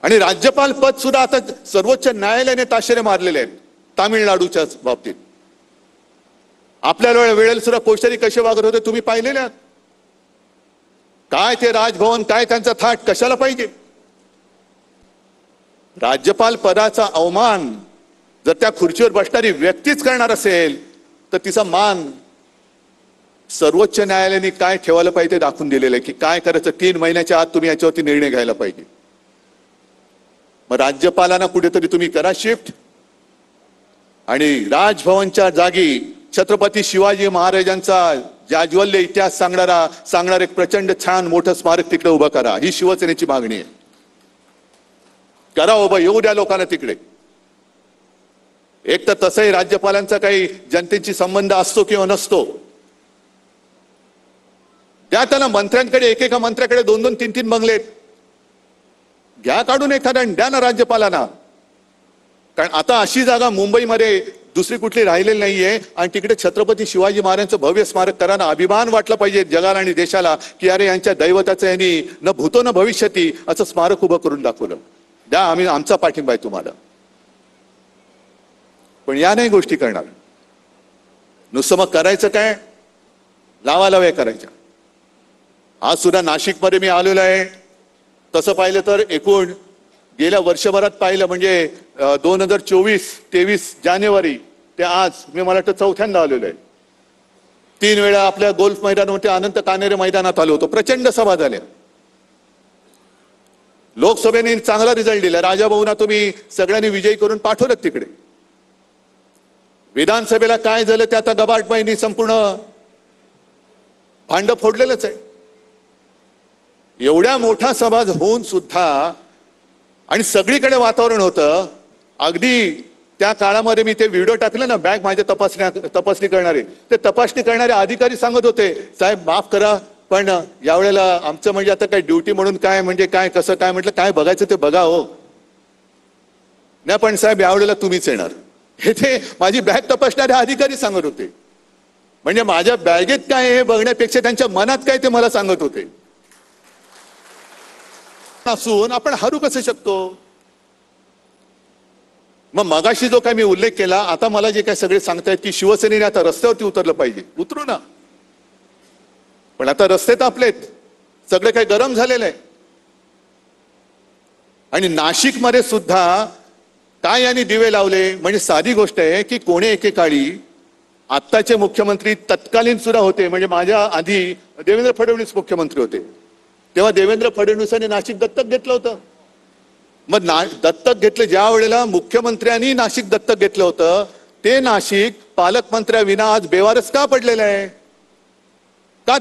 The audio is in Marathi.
आणि राज्यपाल पद सुद्धा आता सर्वोच्च न्यायालयाने ताशेरे मारलेले आहेत तामिळनाडूच्या बाबतीत। आपल्या वेळेला सुद्धा कोश्यारी कसे वागत होते तुम्ही पाहिलेले आहात। काय ते राजभवन, काय त्यांचा थाट कशाला पाहिजे। राज्यपाल पदाचा अवमान जर त्या खुर्चीवर बसणारी व्यक्तीच करणार असेल तर तिचा मान सर्वोच्च न्यायालयाने काय ठेवायला पाहिजे दाखवून दिलेलं आहे की काय करायचं। 3 महिन्याच्या आत तुम्ही याच्यावरती निर्णय घ्यायला पाहिजे। मग राज्यपालांना कुठेतरी तुम्ही करा शिफ्ट आणि राजभवनच्या जागी छत्रपती शिवाजी महाराजांचा जाज्वल्य इतिहास सांगणार एक प्रचंड छान मोठं स्मारक तिकडे उभं करा। ही शिवसेनेची मागणी आहे। करा उभं, येऊ द्या लोकांना तिकडे। एक तर तसंही राज्यपालांचा काही जनतेशी संबंध असतो किंवा नसतो, त्याला मंत्र्यांकडे एकेका मंत्र्याकडे 2-2, 3-3 बंगले घ्या काढून एखाद्या द्या ना राज्यपालांना। कारण आता अशी जागा मुंबईमध्ये दुसरी कुठली राहिलेली नाहीये आणि तिकडे छत्रपती शिवाजी महाराजांचं भव्य स्मारक कराना अभिमान वाटला पाहिजे जगाला आणि देशाला की अरे यांच्या दैवताचं यांनी न भूतो न भविष्यती असं स्मारक उभं करून दाखवलं। द्या, आम्ही आमचा पाठिंबा आहे तुम्हाला। पण या नाही गोष्टी करणार, नुसतं मग करायचं काय, लावालाव्या करायच्या। आज सुद्धा नाशिकमध्ये मी आलेलो आहे। तसं पाहिलं तर एकूण गेल्या वर्षभरात पाहिलं म्हणजे 2024-23 जानेवारी ते आज मी मला वाटतं 4थ्यांदा आलेलो आहे। 3 वेळा आपल्या गोल्फ मैदानावरती अनंत कानेरे मैदानात आलो होतो। प्रचंड सभा झाल्या। लोकसभेने चांगला रिझल्ट दिला। राजाभाऊंना तुम्ही सगळ्यांनी विजयी करून पाठवलं तिकडे। विधानसभेला काय झालं ते आता गबाटबाईंनी संपूर्ण भांड फोडलेलंच आहे। एवढ्या मोठा सभा होऊन सुद्धा आणि सगळीकडे वातावरण होतं। अगदी त्या काळामध्ये मी ते व्हिडिओ टाकले ना, बॅग माझ्या तपासणी करणारे, ते तपासणी करणारे अधिकारी सांगत होते साहेब माफ करा पण यावेळेला आमचं म्हणजे आता काय ड्युटी म्हणून काय म्हणजे काय कसं काय, म्हटलं काय बघायचं ते बघा हो, नाही पण साहेब यावेळेला तुम्हीच येणार, हे ते माझी बॅग तपासणारे अधिकारी सांगत होते। म्हणजे माझ्या बॅगेत काय हे बघण्यापेक्षा त्यांच्या मनात काय ते मला सांगत होते। असून आपण हरू कसं शकतो। मग मगाशी जो काय मी उल्लेख केला, आता मला जे काय सगळे सांगतायत की शिवसेनेने आता रस्त्यावरती उतरलं पाहिजे, उतरू ना। पण आता रस्ते तापलेत, सगळे काही गरम झालेलं आहे। आणि नाशिकमध्ये सुद्धा काय यांनी दिवे लावले, म्हणजे साधी गोष्ट आहे की कोणी एकेकाळी आत्ताचे मुख्यमंत्री तत्कालीन सुद्धा होते, म्हणजे माझ्या आधी देवेंद्र फडणवीस मुख्यमंत्री होते, तेव्हा देवेंद्र फडणवीसांनी नाशिक दत्तक घेतलं होतं। मग दत्तक घेतलं ज्या वेळेला मुख्यमंत्र्यांनी नाशिक दत्तक घेतलं होतं, ते नाशिक पालकमंत्र्याविना आज बेवारस का पडलेलं आहे? का